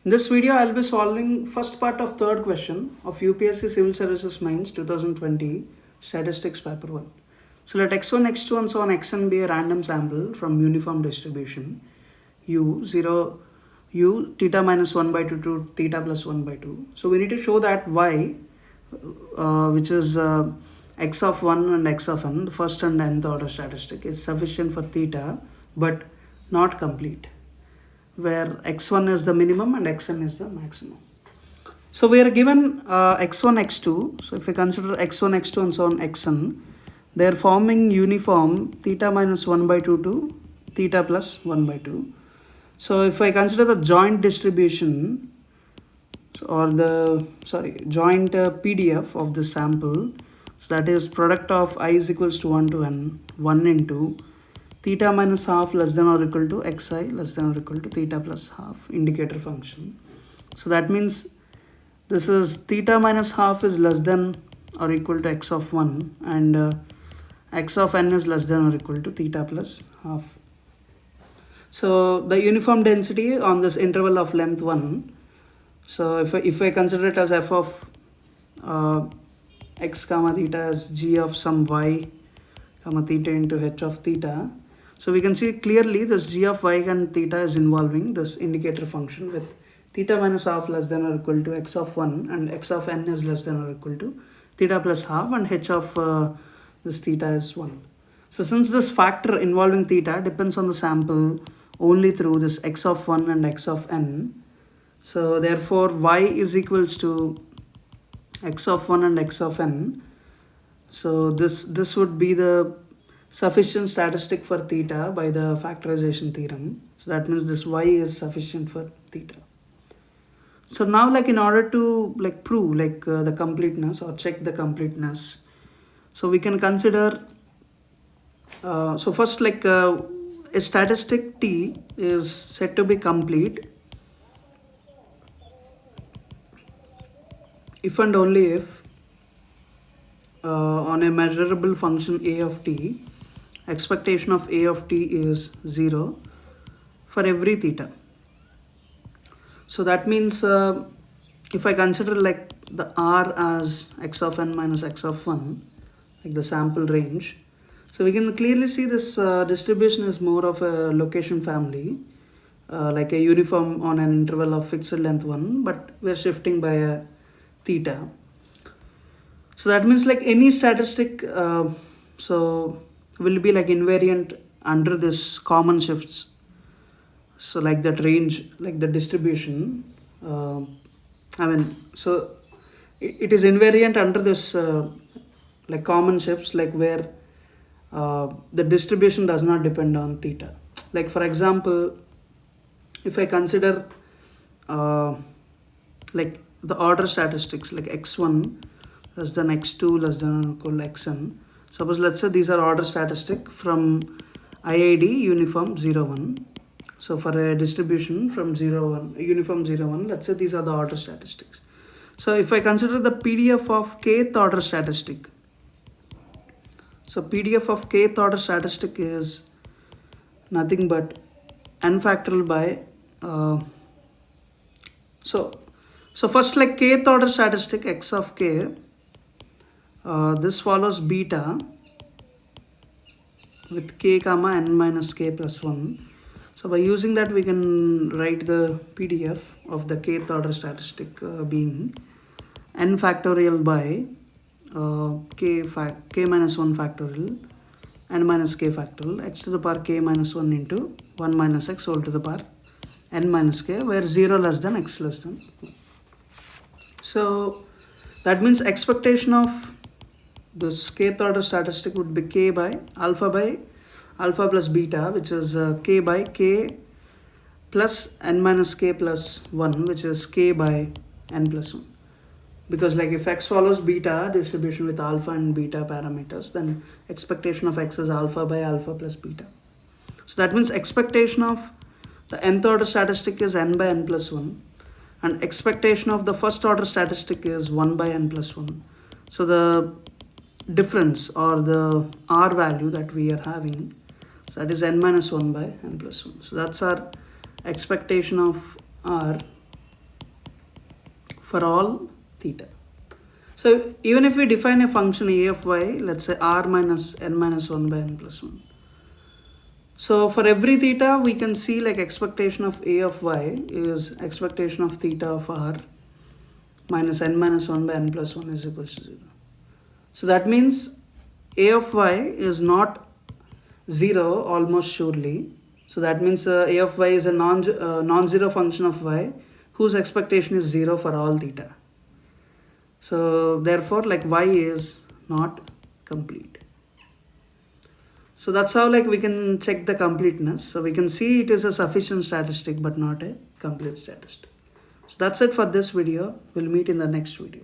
In this video, I'll be solving first part of third question of UPSC Civil Services Mains 2020 Statistics Paper 1. So let x1, x2 and so on xn be a random sample from uniform distribution u 0 u theta minus 1 by 2 to theta plus 1 by 2. So we need to show that y which is x of 1 and x of n, the first and nth order statistic, is sufficient for theta but not complete, where x1 is the minimum and xn is the maximum. So we are given x1, x2. So if we consider x1, x2 and so on xn, they are forming uniform theta minus 1 by 2 to theta plus 1 by 2. So if I consider the joint distribution or the joint PDF of the sample, so that is product of I is equals to 1 to n, 1 into theta minus half less than or equal to xi less than or equal to theta plus half indicator function. So that means this is theta minus half is less than or equal to x of 1 and x of n is less than or equal to theta plus half. So the uniform density on this interval of length 1, so if I consider it as f of x comma theta as g of some y comma theta into h of theta, so we can see clearly this g of y and theta is involving this indicator function with theta minus half less than or equal to x of 1 and x of n is less than or equal to theta plus half and h of this theta is 1. So since this factor involving theta depends on the sample only through this x of 1 and x of n, so therefore y is equals to x of 1 and x of n. So this would be the sufficient statistic for theta by the factorization theorem. So that means this y is sufficient for theta. So now, like, in order to prove the completeness or check the completeness, so we can consider so first a statistic T is said to be complete if and only if on a measurable function a of t, expectation of a of t is 0 for every theta. So that means if I consider the r as x of n minus x of 1, like the sample range, so we can clearly see this distribution is more of a location family, like a uniform on an interval of fixed length 1, but we're shifting by a theta. So that means any statistic so will be invariant under this common shifts. So that range, the distribution, so it is invariant under this common shifts, where the distribution does not depend on theta. For example, if I consider the order statistics x1 less than x2 less than or equal to xn. Suppose let's say these are order statistic from IID uniform 0 1. So for a distribution from 0 1 uniform 0 1, let's say these are the order statistics. So if I consider the PDF of kth order statistic, so PDF of kth order statistic is nothing but n factorial by so first kth order statistic x of k, this follows beta with k comma n minus k plus 1. So by using that we can write the PDF of the kth order statistic being n factorial by k minus 1 factorial n minus k factorial x to the power k minus 1 into 1 minus x whole to the power n minus k, where 0 less than x less than 1. So that means expectation of this kth order statistic would be k by alpha plus beta, which is k by k plus n minus k plus 1, which is k by n plus 1. Because if x follows beta distribution with alpha and beta parameters, then expectation of x is alpha by alpha plus beta. So that means expectation of the nth order statistic is n by n plus 1 and expectation of the first order statistic is 1 by n plus 1. So the difference or the r value that we are having, so that is n minus 1 by n plus 1. So that's our expectation of r for all theta. So even if we define a function a of y, let's say r minus n minus 1 by n plus 1. So for every theta, we can see like expectation of a of y is expectation of theta of r minus n minus 1 by n plus 1 is equals to 0. So that means a of y is not 0 almost surely. So that means a of y is a non-zero function of y whose expectation is 0 for all theta. So therefore like y is not complete. So that's how like we can check the completeness. So we can see it is a sufficient statistic but not a complete statistic. So that's it for this video. We'll meet in the next video.